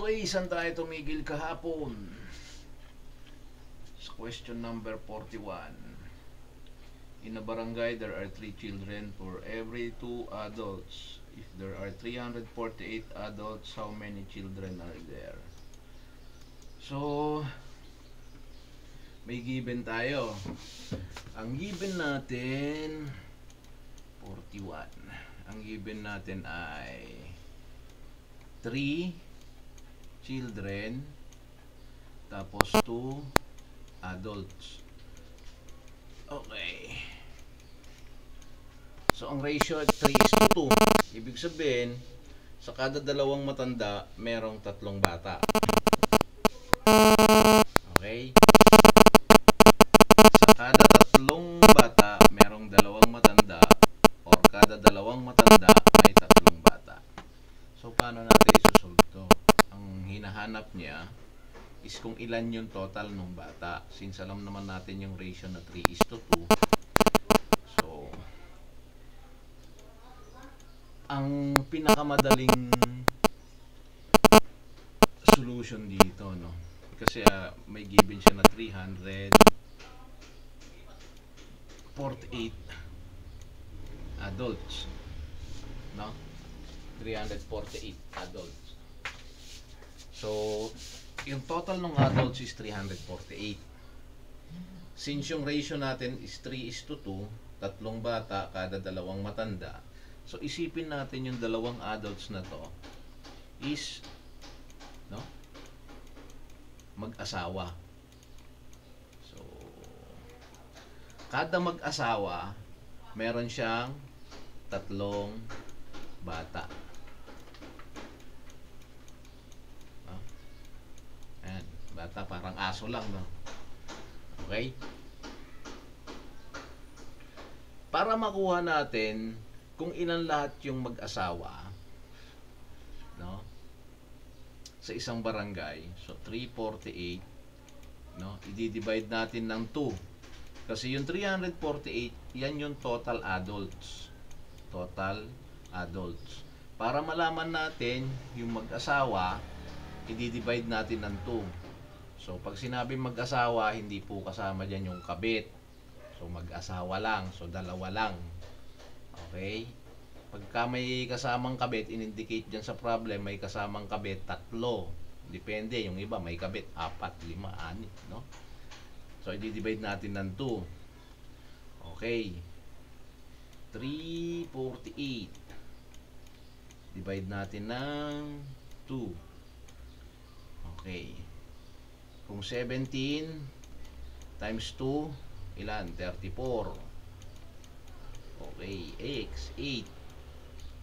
Okay, saan tayo tumigil kahapon? Sa question number 41. In a barangay, there are 3 children for every 2 adults. If there are 348 adults, how many children are there? So, may given tayo. Ang given natin, 41. Ang given natin ay 3 children tapos 2 adults. Okay. So, ang ratio ay 3:2. Ibig sabihin, sa kada dalawang matanda, merong 3 bata. Okay? Sa kada 3 bata, merong 2 matanda, or kada 2 matanda, may 3 bata. So, paano natin isusolve to? Ang hinahanap niya is kung ilan yung total ng bata. Since alam naman natin yung ratio na 3:2. So, ang pinakamadaling solution dito, no? Kasi may given siya na 348 adults, no? 348 adults. So, yung total ng adults is 348. Since yung ratio natin is 3:2, 3 bata kada 2 matanda. So, isipin natin yung 2 adults na to is, no, mag-asawa. So, kada mag-asawa, meron siyang 3 bata. Ayan, bata parang aso lang, no? Okay? Para makuha natin kung ilan lahat yung mag-asawa, no? Sa isang barangay, so 348, no? I-divide natin ng 2. Kasi yung 348, yan yung total adults. Total adults. Para malaman natin yung mag-asawa, i-divide natin ng 2. So, pag sinabi mag-asawa, hindi po kasama dyan yung kabit. So, mag-asawa lang. So, 2 lang. Okay? Pagka may kasamang kabit, in-indicate dyan sa problem, may kasamang kabit, 3. Depende. Yung iba, may kabit, 4, 5, 6, no? So, i-divide natin ng 2. Okay. 348. Divide natin ng 2. Okay. Kung 17 times 2, ilan? 34. Okay. X, 8.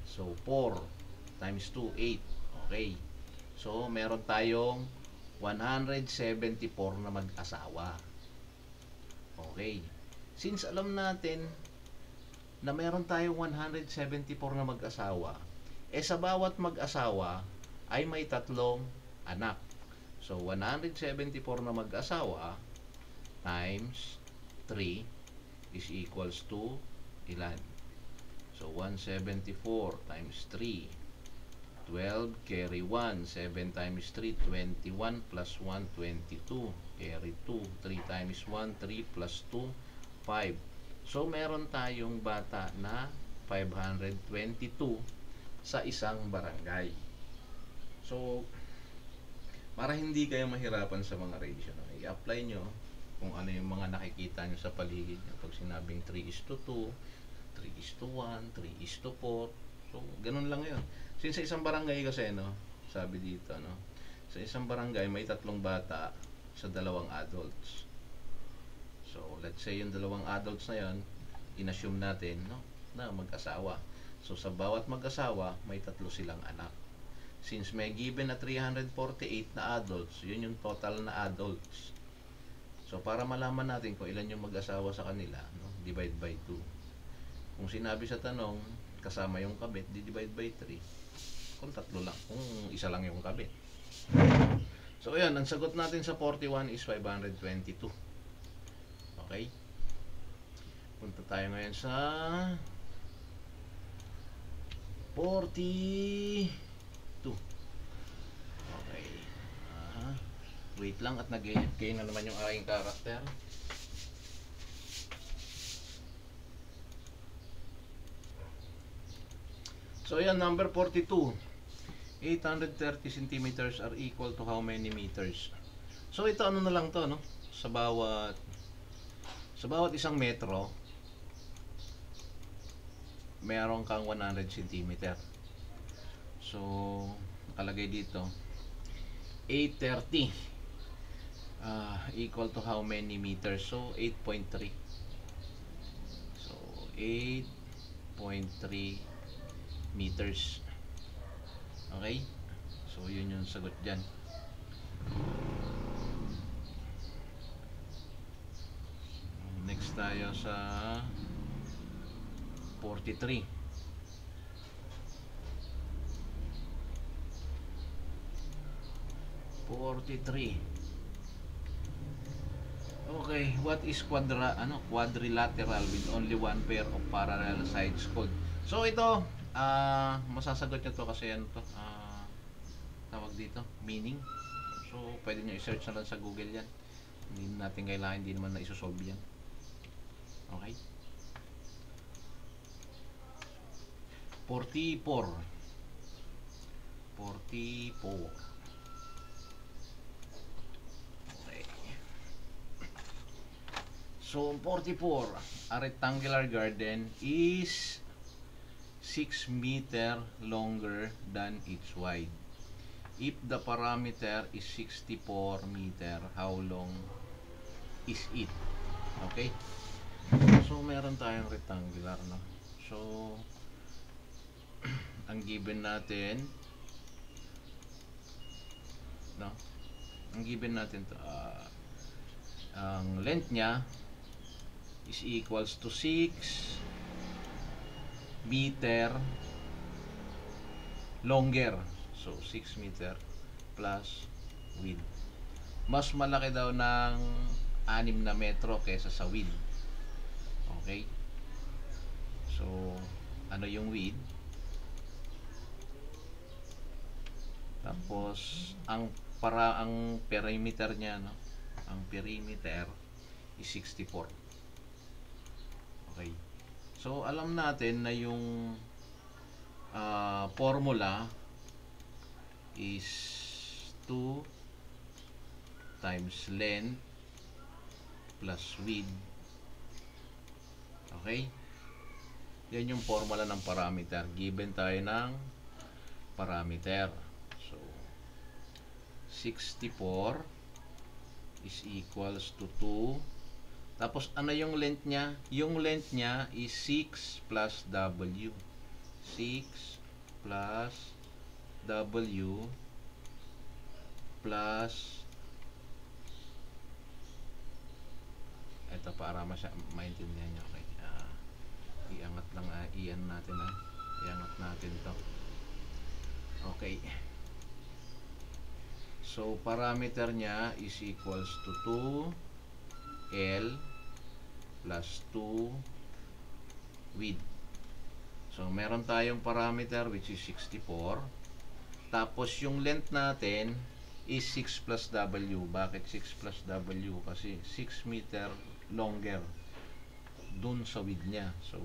So, 4 times 2, 8. Okay. So, meron tayong 174 na mag-asawa. Okay. Since alam natin na meron tayong 174 na mag-asawa, sa bawat mag-asawa ay may 3 anak. So, 174 na mag-asawa times 3 is equals to ilan? So, 174 times 3. 12 carry 1. 7 times 3, 21 plus 1, 22. Carry 2. 3 times 1, 3 plus 2, 5. So, meron tayong bata na 522 sa isang barangay. So, para hindi kayo mahirapan sa mga ratio, no? I-apply nyo kung ano yung mga nakikita nyo sa paligid nyo. Pag sinabing 3:2, 3:1, 3:4, so ganun lang yun. Since sa isang barangay kasi, no, sabi dito, no, sa isang barangay may 3 bata sa 2 adults. So, let's say yung 2 adults na yun, inassume natin, no, na mag-asawa. So, sa bawat mag-asawa, may 3 silang anak. Since may given na 348 na adults, yun yung total na adults. So, para malaman natin kung ilan yung mag-asawa sa kanila, no, divide by 2. Kung sinabi sa tanong, kasama yung kabit, divide by 3. Kung 3 lang, kung isa lang yung kabit. So, ayan, ang sagot natin sa 41 is 522. Okay? Punta tayo ngayon sa 42. Okay. Wait lang at nag-gain na naman yung aking character. So yan, number 42. 830 centimeters are equal to how many meters? So ito ano na lang to, no? Sa bawat isang metro, meron kang 100 centimeter. So nakalagay dito 830 equal to how many meters? So 8.3. So 8.3 meters. Okay? So yun yung sagot dyan. Next tayo sa 43. Okay, what is quadrilateral with only one pair of parallel sides called? So ito, masasagot nyo to kasi ano to, tawag dito, meaning. So pwede nyo i-search na lang sa Google yan. Hindi natin kailangan, hindi naman na isosolve yan. Okay? 44. Okay. So 44, a rectangular garden is 6 meter longer than its wide. If the parameter is 64 meter, how long is it? Okay? So meron tayong rectangular, no? So ang given natin, no? Ang given natin to, ang length niya is equals to 6 meter longer. So 6 meter plus width. Mas malaki daw ng 6 na metro kaysa sa width. Okay? So ano yung width? Tapos ang perimeter niya, no? Ang perimeter is 64. Okay. So alam natin na yung formula is 2 times length plus width. Okay? Yan yung formula ng parameter. Given tayo ng parameter. So 64 is equals to 2. Tapos ano yung length niya? Yung length niya is 6 plus W. 6 plus W plus, ito para maintindihan nyo. Okay, iangat lang, iyan natin, iangat natin to. Okay, so parameter nya is equals to 2L plus 2 width. So meron tayong parameter which is 64. Tapos yung length natin is 6 plus W. Bakit 6 plus W? Kasi 6 meter longer dun sa width nya. So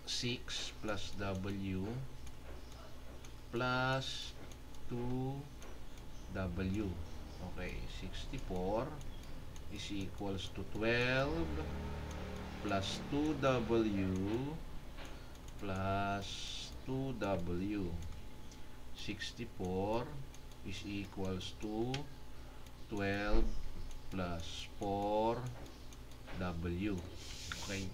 6 plus W plus 2W. Okay, 64 is equals to 12 plus 2W plus 2W. 64 is equals to 12 plus 4W. Okay.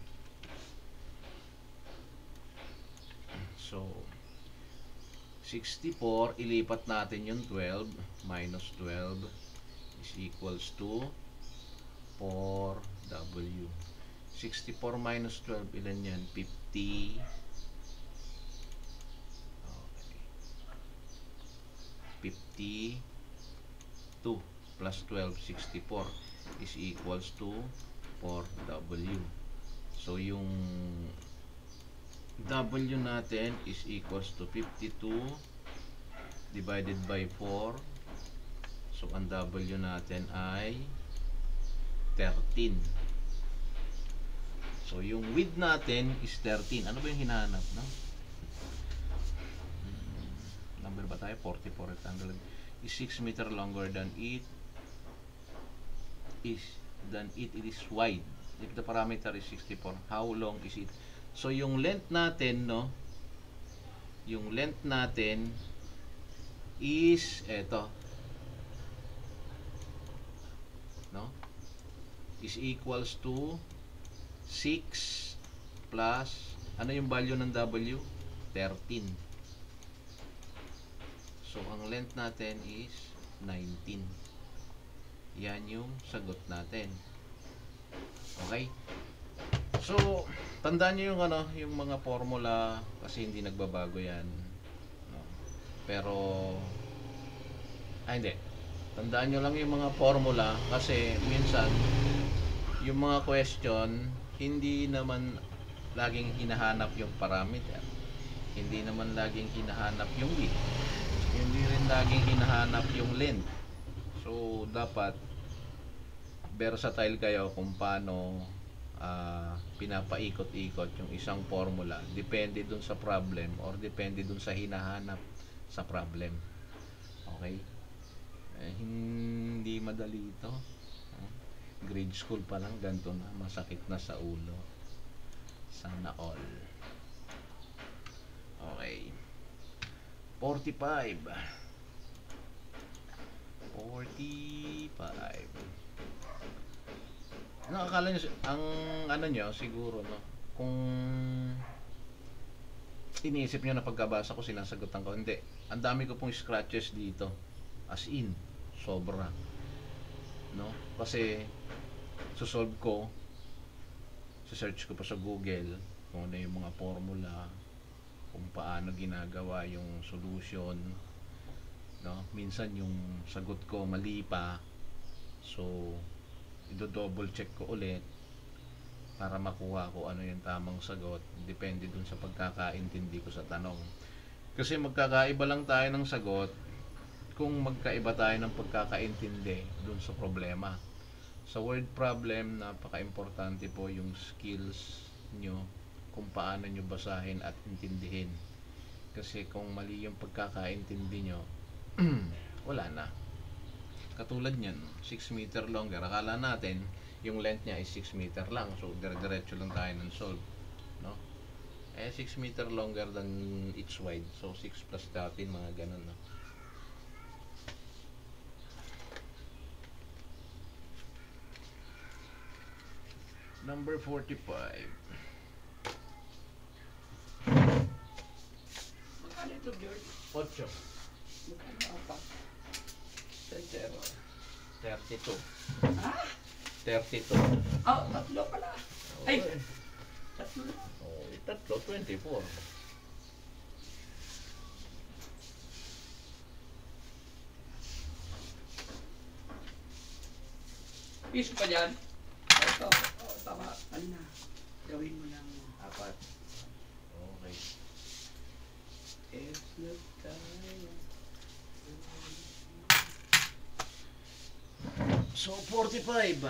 So 64, ilipat natin yung 12 minus 12 is equals to 4W. 64 minus 12, ilan yan? 50. Okay. 52 plus 12, 64 is equals to 4W. So yung W natin is equals to 52 divided by 4. So ang W natin ay 13. So yung width natin is 13. Ano ba yung hinahanap, no? Number ba tayo? 44 rectangle is 6 meter longer than it is it is wide. If the parameter is 64, how long is it? So yung length natin, no? Yung length natin is eto, no? Is equals to 6 plus ano yung value ng W? 13. So ang length natin is 19. Yan yung sagot natin. Okay? So tandaan niyo yung ano, yung mga formula kasi hindi nagbabago yan. No? Pero hindi. Tandaan niyo lang yung mga formula kasi minsan yung mga question hindi naman laging hinahanap yung parameter. Hindi naman laging hinahanap yung width. Hindi rin laging hinahanap yung length. So dapat versatile kayo kung paano pinapaikot-ikot yung isang formula. Depende dun sa problem or depende dun sa hinahanap sa problem. Okay? Hindi madali ito. Grade school pa lang ganito na, masakit na sa ulo. Sana all. Okay. 45. Ano akala nyo, ang ano nyo siguro, no, kung iniisip nyo na pagkabasa ko sinasagutan ko, hindi, ang dami ko pong scratches dito, as in sobra, no, kasi solve ko, search ko pa sa Google kung ano yung mga formula, kung paano ginagawa yung solution, no, minsan yung sagot ko mali pa, so i-double check ko ulit para makuha ko ano yung tamang sagot, depende dun sa pagkakaintindi ko sa tanong. Kasi magkakaiba lang tayo ng sagot kung magkaiba tayo ng pagkakaintindi dun sa problema. Sa word problem, napaka-importante po yung skills nyo kung paano nyo basahin at intindihin. Kasi kung mali yung pagkakaintindi nyo, wala na. Katulad nyan, 6 meter longer. Akala natin, yung length niya is 6 meter lang. So, dire-diretso lang tayo ng solve. No? 6 meter longer than its wide. So, 6 plus 13, mga ganun. No? Number 45. Magkano ito, George? 8. Magkano apat? 32. Ha? 32. Oh, tatlo pala. Ay! Tatlo na. Oh, tatlo, 24. Piso pa dyan. Ito. Oh, tama. Ano na? Gawin mo lang. 4. Okay. Look tayo. So 45.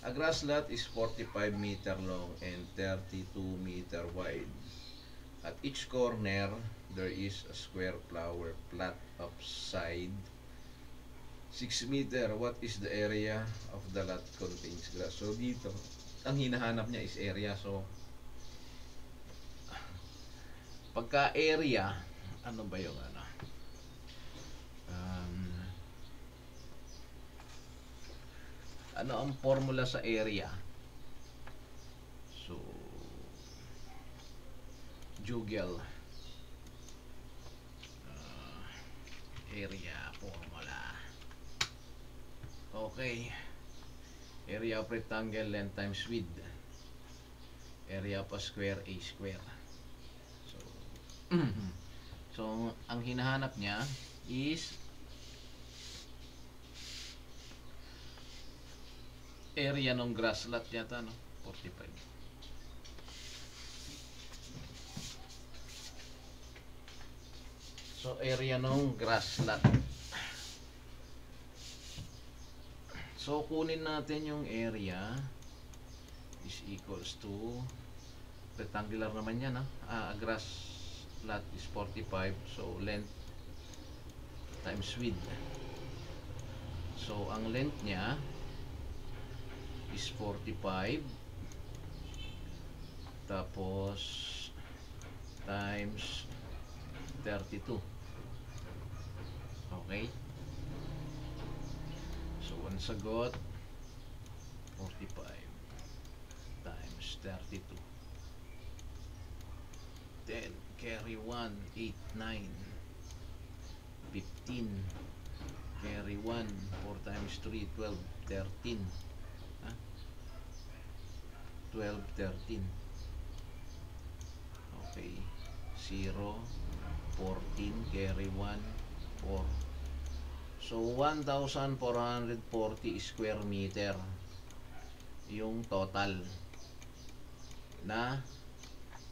A grass lot is 45 meter long and 32 meter wide. At each corner, there is a square flower plot of side 6 meter. What is the area of the lot contains grass? So dito, ang hinahanap niya is area. So pagka area, ano ba yung ano? Ano ang formula sa area? So Google area formula. Okay. Area of rectangle, length times width. Area of a square, a square. So ang hinahanap niya is area ng grass lot yata, no? 45. So, area ng grass lot. So, kunin natin yung area is equals to rectangular naman yan, grass lot is 45, so length times width. So, ang length niya is 45 tapos times 32. Okay? So, ang sagot 45 times 32. Then, carry 1, 8, 9, 15. Carry 1, 4 times 3, 12, 13. 12, 13. Okay. 0, 14, carry 1, 4. So, 1,440 square meter yung total na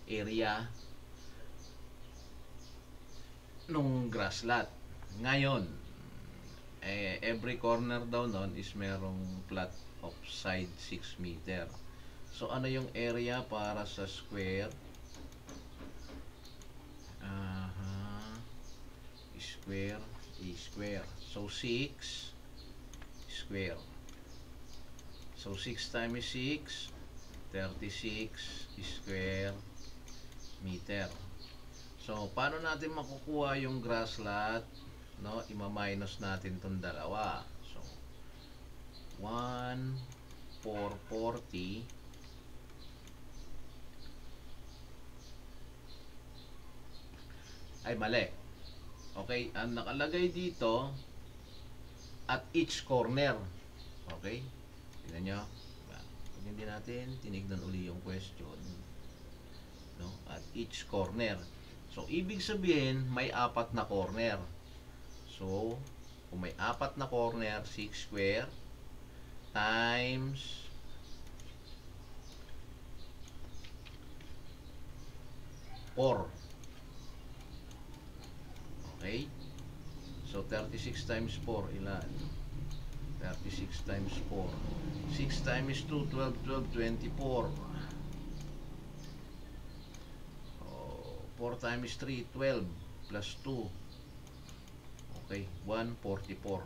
area nung grass lot. Ngayon, every corner daw nun is merong plot of side 6 meter. So, ano yung area para sa square? Square, square. So, 6 square. So, 6 times 6, 36 square meter. So, paano natin makukuha yung grass lot? No, ima-minus natin tong dalawa. So, 1,440 ay mali. Okay, ang nakalagay dito at each corner. Okay? Tingnan nyo. Pag hindi natin tinignan uli yung question. No? At each corner. So, ibig sabihin, may 4 na corner. So, kung may 4 na corner, 6 square times 4. Okay? So, 36 times 4, ilan? 36 times 4. 6 times 2, 12, 12, 24. 4 times 3, 12. Plus 2. Okay, 144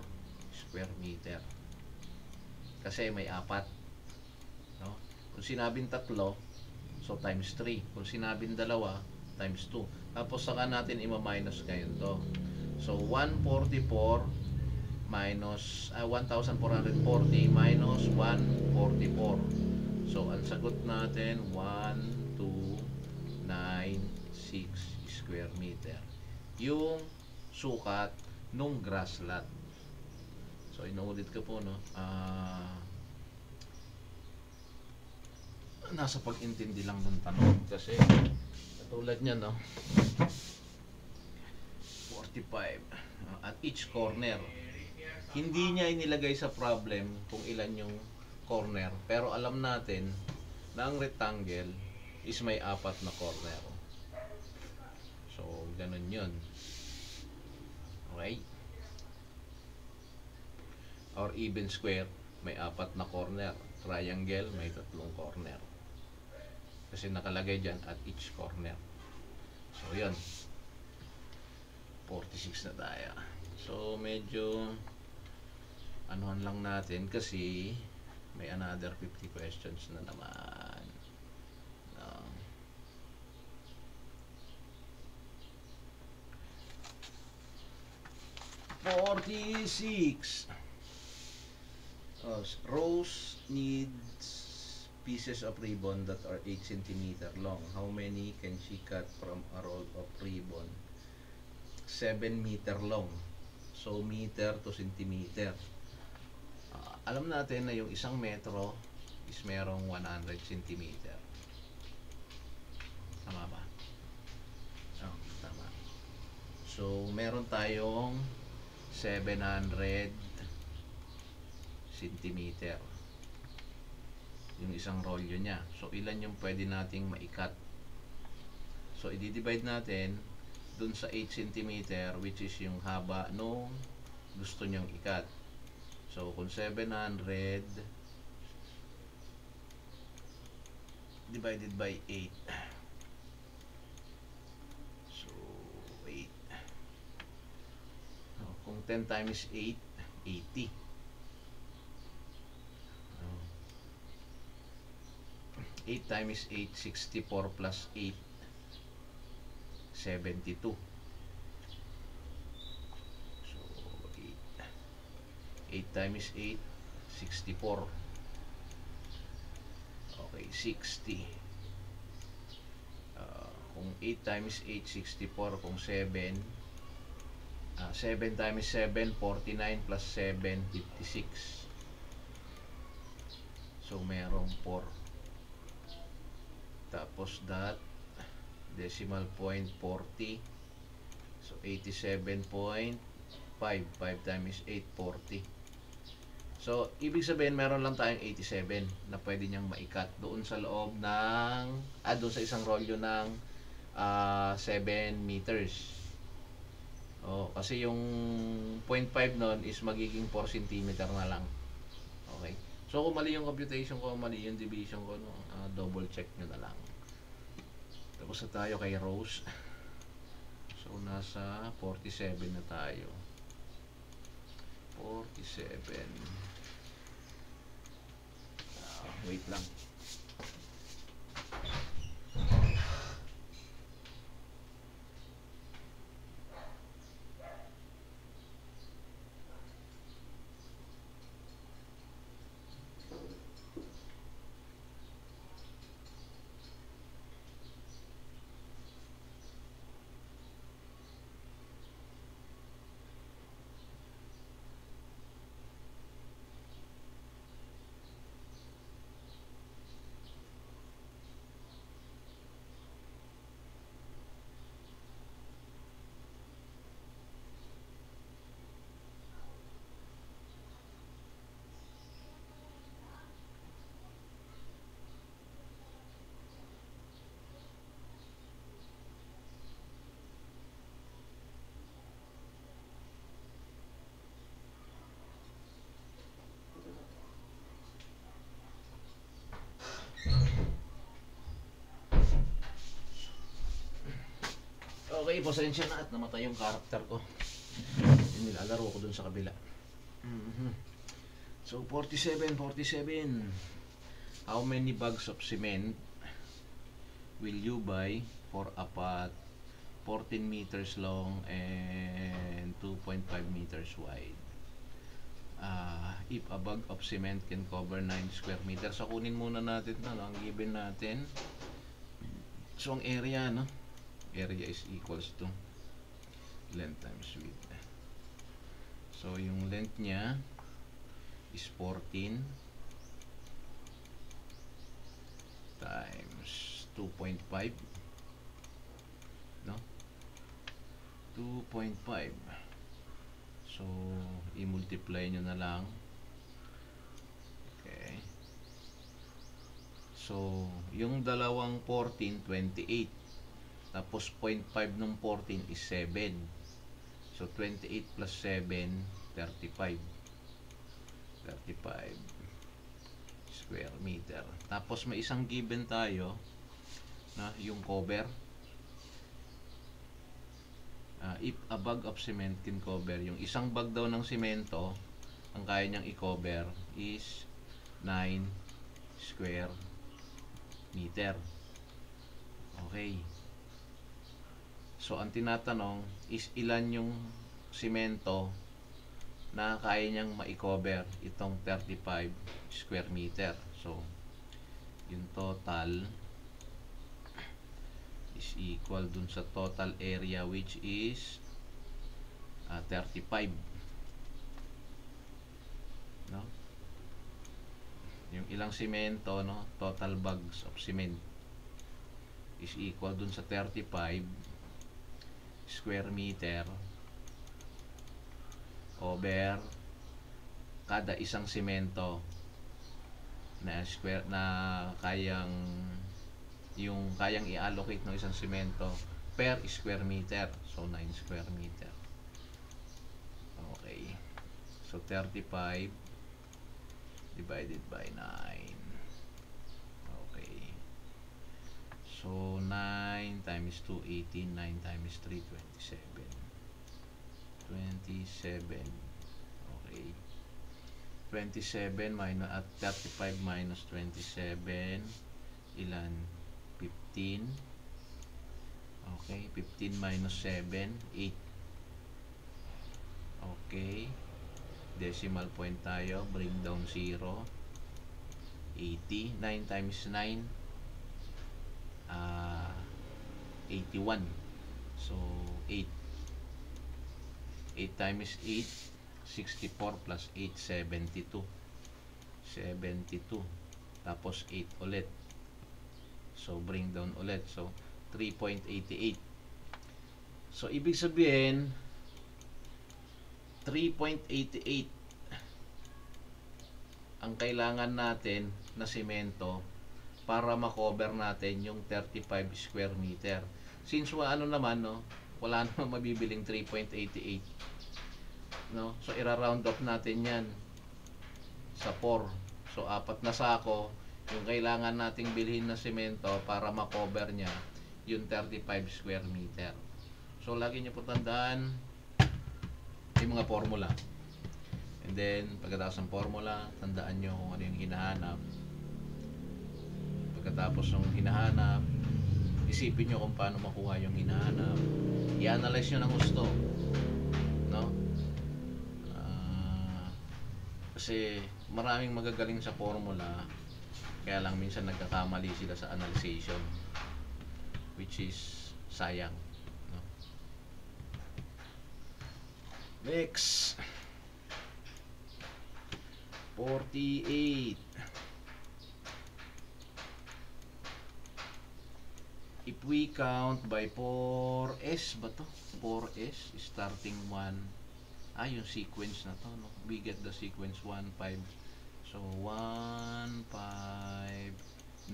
square meter. Kasi may 4. No? Kung sinabing 3, so times 3. Kung sinabing 2, times 2. Tapos saka natin ima-minus ngayon to. So 144 minus 1,440 minus 144. So ang sagot natin 1,296 square meter. Yung sukat nung grass lot. So inuulit ko po, no. Nasa pag-intindi lang ng tanong kasi katulad niya, no. 45 at each corner. Hindi niya inilagay sa problem kung ilan yung corner, pero alam natin na ang rectangle is may 4 na corner. So, ganun yun. Okay? Or even square, may 4 na corner. Triangle, may 3 corner. Kasi nakalagay dyan at each corner. So, yun. 46 na tayo. So, medyo anuhan lang natin kasi may another 50 questions na naman. 46. Rose needs pieces of ribbon that are 8 cm long. How many can she cut from a roll of ribbon? 7 meter long. So, meter to centimeter. Alam natin na yung 1 metro is merong 100 centimeter. Tama ba? Oh, tama. So, meron tayong 700 centimeter. Yung isang rolyo niya. So, ilan yung pwede nating maikat? So, i-divide natin dun sa 8 cm, which is yung haba nung gusto nyong ikat. So kung 700 divided by 8, so 8, kung 10 times 8, 80. 8 times 8, 64 plus 8, 72. So 8 times 8, 64. Okay, 60. Kung 8 times 8, 64. Kung 7, 7 times 7, 49 plus 7, 56. So merong 4. Tapos that, decimal point 40. So 87.5. 5 times 8, 40. So ibig sabihin meron lang tayong 87 na pwede niyang maikat doon sa loob ng doon sa isang rolyo ng 7 meters. Kasi yung 0.5 nun is magiging 4 cm na lang. Okay. So kung mali yung computation ko, mali yung division ko, no, double check nyo na lang. Tapos na tayo kay Rose. So nasa 47 na tayo. 47. Wait lang. Okay, pasensya na at namatay yung character ko. Yung nilalaro ko dun sa kabila. So 47. How many bags of cement will you buy for a pot 14 meters long and 2.5 meters wide? If a bag of cement can cover 9 square meters. So kunin muna natin na, ang given natin. So ang area, no? Area is equals to length times width. So yung length niya is 14 times 2.5, no? 2.5. So i-multiply nyo na lang. Okay. So yung dalawang 14, 28. Tapos 0.5 ng 14 is 7. So 28 plus 7, 35. 35 square meter. Tapos may isang given tayo na yung cover. If a bag of cement can cover, yung isang bag daw ng simento, ang kaya niyang i-cover is 9 square meter. Okay. So ang tinatanong is ilan yung simento na kaya niyang ma-cover itong 35 square meter. So yung total is equal dun sa total area, which is 35, no? Yung ilang simento, no, total bags of cement is equal dun sa 35 square meter over kada isang simento na square na kayang i-allocate ng isang simento per square meter. So 9 square meter. Okay. So 35 divided by 9. Okay. So 9 times 2, 18. 9 times 3, 27. 27. Okay. 27 minus at 35 minus 27. Ilan? 15. Okay. 15 minus 7. 8. Okay. Decimal point tayo. Bring down 0. 80. 9 times 9. 81. So 8. 8 times 8. 64 plus 8, 72. 72. Tapos 8 ulit. So, bring down ulit. So, 3.88. So, ibig sabihin, 3.88 ang kailangan natin na semento para makover natin yung 35 square meter. Since ano naman, no, wala namang mabibiling 3.88. No? So, ira-round off natin yan sa 4. So, 4 na sako yung kailangan nating bilhin na semento para makover niya yung 35 square meter. So, lagi niyo po tandaan yung mga formula. And then, pagkatapos ng formula, tandaan nyo kung ano yung hinahanap. Pagkatapos ng hinahanap, isipin nyo kung paano makuha yung hinahanap. I-analyze nyo ng gusto. No? Kasi maraming magagaling sa formula, kaya lang minsan nagkakamali sila sa analyzation, which is sayang, no? Next, 48. If we count by 4S ba to? 4S starting 1. Yung sequence na to, no? We get the sequence 1, 5. So 1, 5, 9,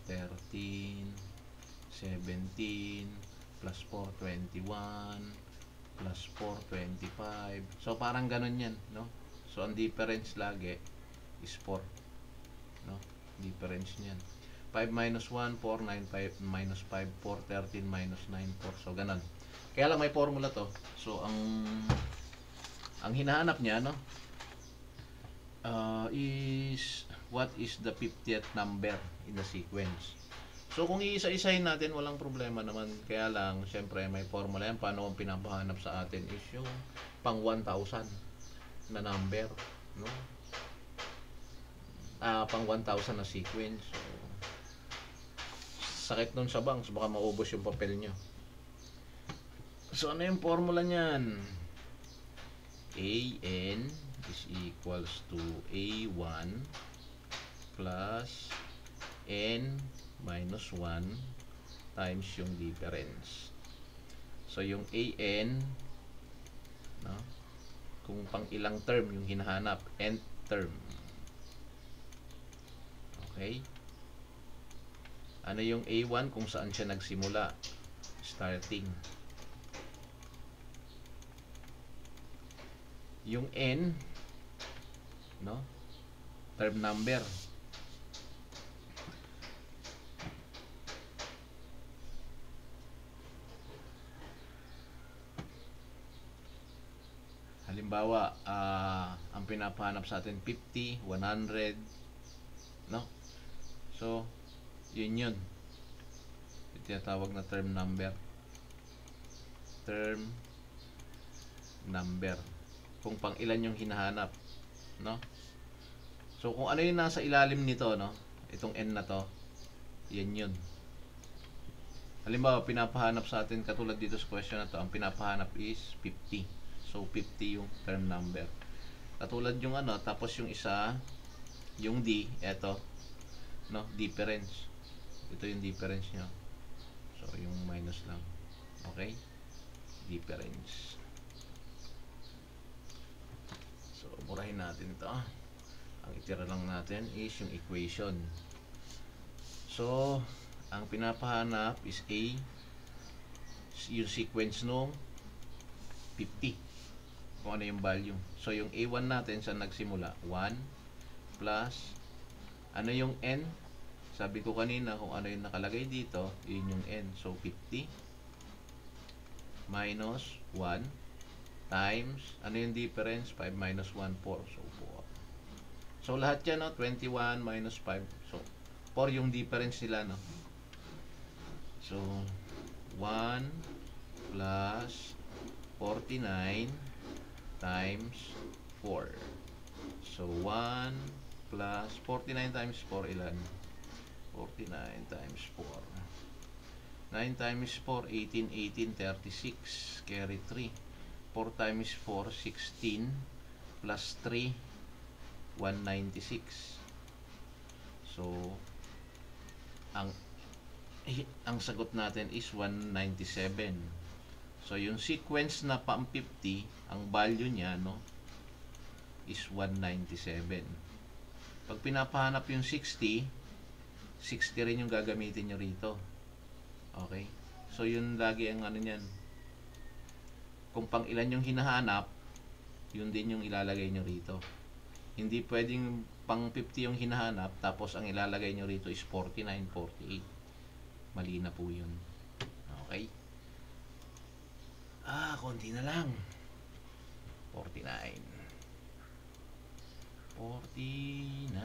13, 17 plus 4, 21 plus 4, 25. So parang ganun yan, no? So ang difference lagi is 4, no? Difference niyan. 5 minus 1, 4, 9, 5 minus 5, 4, 13 minus 9, 4. So ganun. Kaya lang may formula to. So ang hinahanap niya, no, is what is the 50th number in the sequence. So kung iisa-isahin natin, walang problema naman. Kaya lang, syempre may formula yan. Paano kung pinapahanap sa atin is yung pang 1,000 na number, no? Pang 1,000 na sequence. So, sakit nun sa banks, baka maubos yung papel nyo. So ano yung formula niyan? AN is equals to A1 plus N minus 1 times yung difference. So yung AN, no, kung pang ilang term yung hinahanap, nth term. Okay? Ano yung A1 kung saan siya nagsimula? Starting. Yung N, no, term number. Halimbawa, ang pinapahanap sa atin 50, 100, no? So, yun. Yung tinatawag na term number. Term number. Kung pang ilan yung hinahanap, no? So kung ano yung nasa ilalim nito, no, itong n na to, yan yun. Halimbawa, pinapahanap sa atin, katulad dito sa question na to, ang pinapahanap is 50. So 50 yung term number. Katulad yung ano, tapos yung isa, yung D, eto, no, difference. Ito yung difference nyo. So yung minus lang. Okay? Difference. Murahin natin ito. Ang itira lang natin is yung equation. So, ang pinapahanap is A yung sequence nung 50. Kung ano yung value. So, yung A1 natin saan nagsimula? 1 plus, ano yung N? Sabi ko kanina, kung ano yung nakalagay dito, yun yung N. So, 50 minus 1 times, ano yung difference? 5 minus 1, 4. So, 4. So, lahat yan, no? 21 minus 5. So, 4 yung difference nila, no? So, 1 plus 49 times 4. So, 1 plus 49 times 4, ilan? 49 times 4. 9 times 4, 18, 18, 36. Carry 3. 4 times 4, 16. Plus 3, 196. So, ang sagot natin is 197. So, yung sequence na pang 50, ang value niya, no, is 197. Pag pinapahanap yung 60, 60 rin yung gagamitin nyo rito. Okay? So, yun lagi ang ano niyan. Kung pang ilan yung hinahanap, yun din yung ilalagay nyo rito. Hindi pwedeng pang 50 yung hinahanap, tapos ang ilalagay nyo rito is 49, 48. Mali na po yun. Okay? Konti na lang. 49. 49.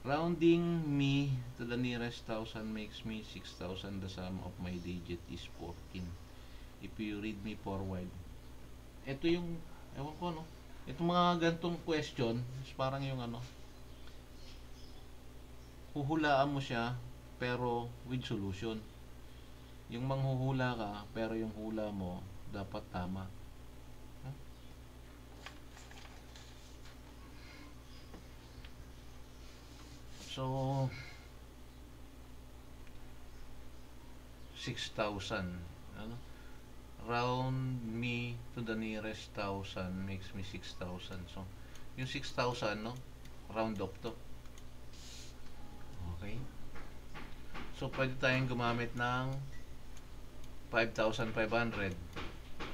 Rounding me to the nearest thousand makes me 6,000. The sum of my digit is 14. If you read me forward. Ito yung, ewan ko, no? Itong mga gantong question, is parang yung ano, huhulaan mo siya, pero with solution. Yung manghuhula ka, pero yung hula mo, dapat tama. So, 6,000. Ano? Round me to the nearest thousand makes me 6,000. So, yung 6,000, no? Round off to. Okay? So, pwede tayong gumamit ng 5,500.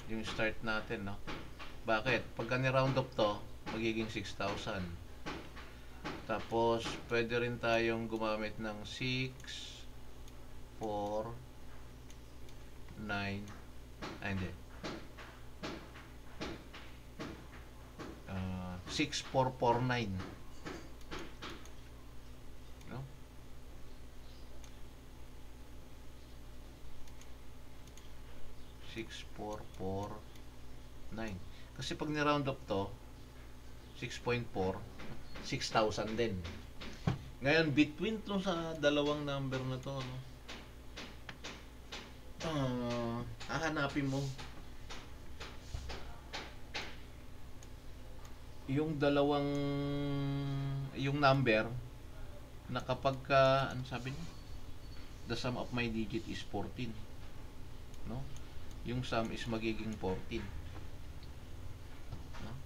Yung start natin, no? Bakit? Pagka ni-round off to, magiging 6,000. Tapos, pwede rin tayong gumamit ng 6, 4, 9, hindi. 6,449. No? 6,449. Kasi pag ni-round up to, 6.4, 6,000 din. Ngayon, between to sa dalawang number na to, no? Hahanapin mo yung dalawang yung number na kapag ano sabi niya? The sum of my digit is 14. No? Yung sum is magiging 14. No?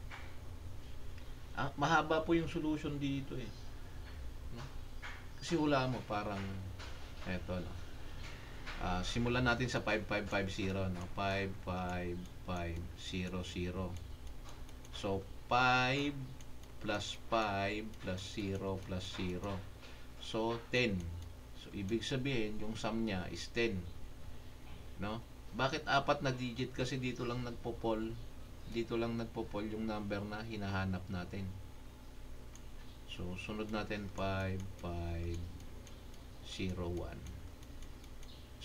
Mahaba po yung solution dito eh. No? Kasi hula mo parang eto, no? Simulan natin sa 5550, no? 55500. So 5 plus 5 plus 0 plus 0. So 10. So ibig sabihin yung sum niya is 10. No? Bakit apat na digit? Kasi dito lang nagpo-fall yung number na hinahanap natin. So sunod natin 5501.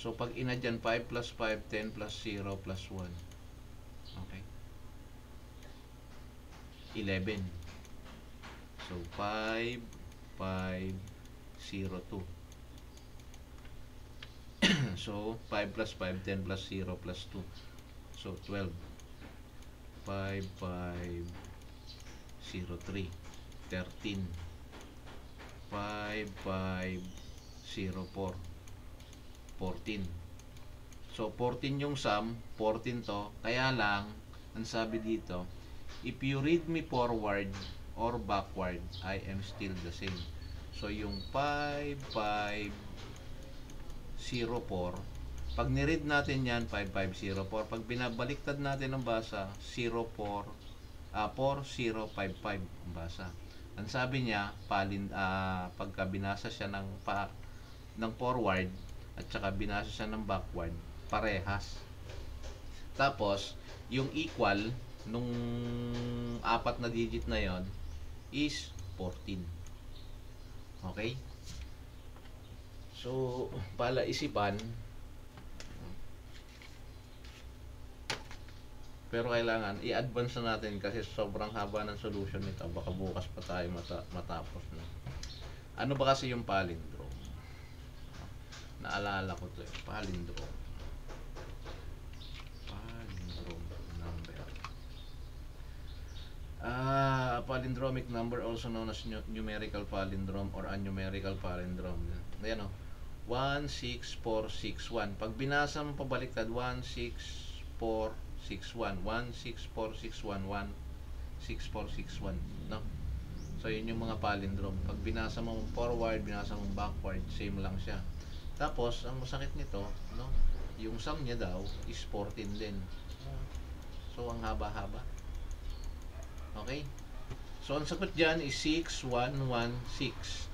So, pag inadyan 5 plus 5, 10 plus 0 plus 1. Okay? 11. So, 5, 5, 0, 2. So, 5 plus 5, 10 plus 0 plus 2. So, 12. 5, 5, 0, 3. 13. 5, 5, 0, 4. 14. So, 14 yung sum, 14 to. Kaya lang, ang sabi dito, if you read me forward or backward, I am still the same. So, yung 5504, Pag niread natin yan, 5504. Pag binabaliktad natin ang basa, 4055 ang basa. Ang sabi niya, pagka binasa siya ng forward at saka binasa siya ng backward, parehas. Tapos, yung equal nung apat na digit na yon is 14. Okay? So, pala isipan, pero kailangan i-advance na natin kasi sobrang haba ng solution nito. Baka bukas pa tayo matapos na. Ano ba kasi yung palindrome? Naalala ko to eh. Palindrome number. Palindromic number, also known as numerical palindrome or anumerical palindrome. Ayan o. 16461. Pag binasa mo pabaliktad, 16461. 16461, 16461, no? So yun yung mga palindrome. Pag binasa mo forward, binasa mo backward, same lang siya. Tapos ang masakit nito, no? Yung sum niya daw is 14 din. So ang haba-haba. Okay? So ang sagot diyan is 6116.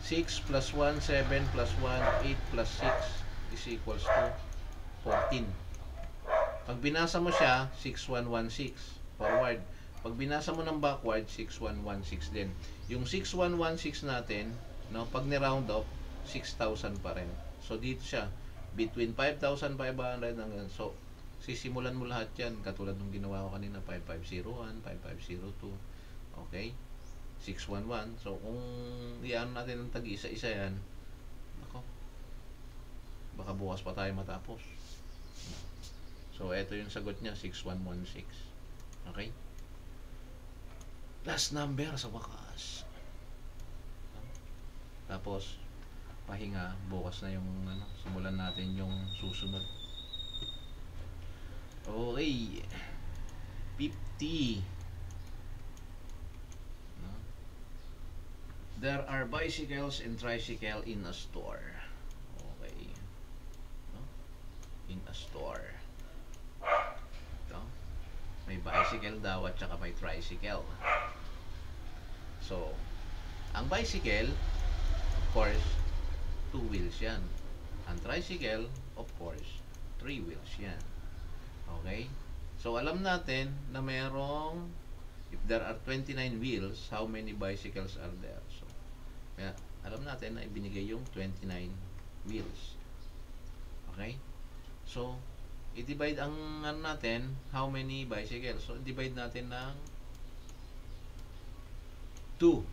6 plus 1, 7 plus 1, 8 plus 6 is equals to 14. Pag binasa mo siya, 6116 forward. Pag binasa mo ng backward, 6116 din. Yung 6116 natin, no, pag ni-round off, 6,000 pa rin. So dito siya, between 5,500 hanggang, so sisimulan mo lahat yan, katulad ng ginawa ko kanina, 5501, 5502, okay? 611. So kung iyan natin ng tag-isa-isa yan, ako, baka bukas pa tayo matapos. So, ito yung sagot niya, 6116. Okay? Last number sa wakas. Tapos, pahinga. Bukas na yung, simulan natin yung susunod. Okay. 50. There are bicycles and tricycle in a store. Okay. In a store. May bicycle daw at saka may tricycle. So, ang bicycle, of course, 2 wheels yan. Ang tricycle, of course, 3 wheels yan. Okay? So, alam natin na mayroong, if there are 29 wheels, how many bicycles are there? So, alam natin na ibinigay yung 29 wheels. Okay? So, i-divide ang natin, how many bicycles? So, divide natin ng 2.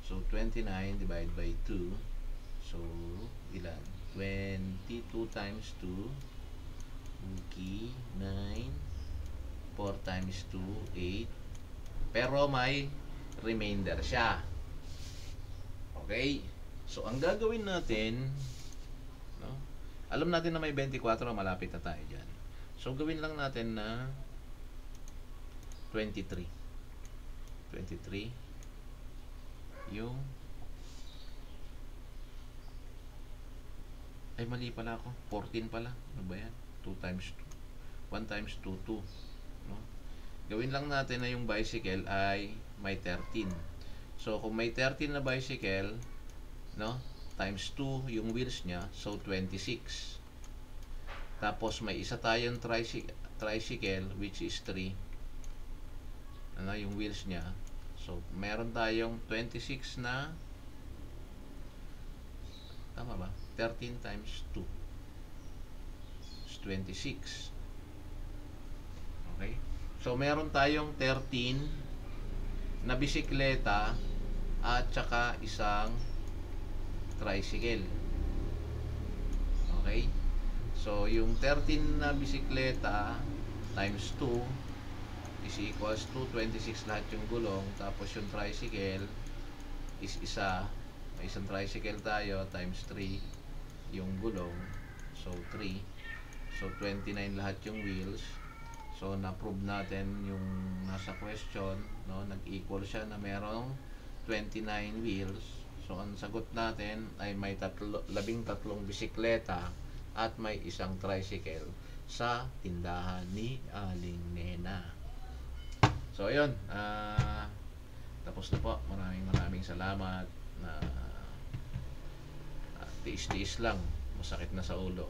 So, 29 divided by 2. So, ilan? 22 times 2. Okay, 9. 4 times 2, 8. Pero may remainder siya. Okay? So, ang gagawin natin, no? Alam natin na may 24, malapit na tayo dyan. So, gawin lang natin na 23. 23. Yung ay, mali pala ako. 14 pala. Ano ba yan? 2 times 2. 1 times 2, 2. No? Gawin lang natin na yung bicycle ay may 13. So, kung may 13 na bicycle, no? Times 2 yung wheels niya, so 26. Tapos may isa tayong tricycle which is 3. Ano yung wheels niya? So meron tayong 26 na, tama ba? 13 times 2 is 26. Okay? So meron tayong 13 na bisikleta at saka isang tricycle. Okay? So, yung 13 na bisikleta times 2 is equals to 26 lahat yung gulong. Tapos yung tricycle is isa. May isang tricycle tayo times 3 yung gulong. So, 3. So, 29 lahat yung wheels. So, na-prove natin yung nasa question, no? Nag-equal siya na merong 29 wheels. So, ang sagot natin ay may 13 bisikleta at may isang tricycle sa tindahan ni Aling Nena. So ayun, tapos na po. Maraming salamat na tiis-tiis lang, masakit na sa ulo.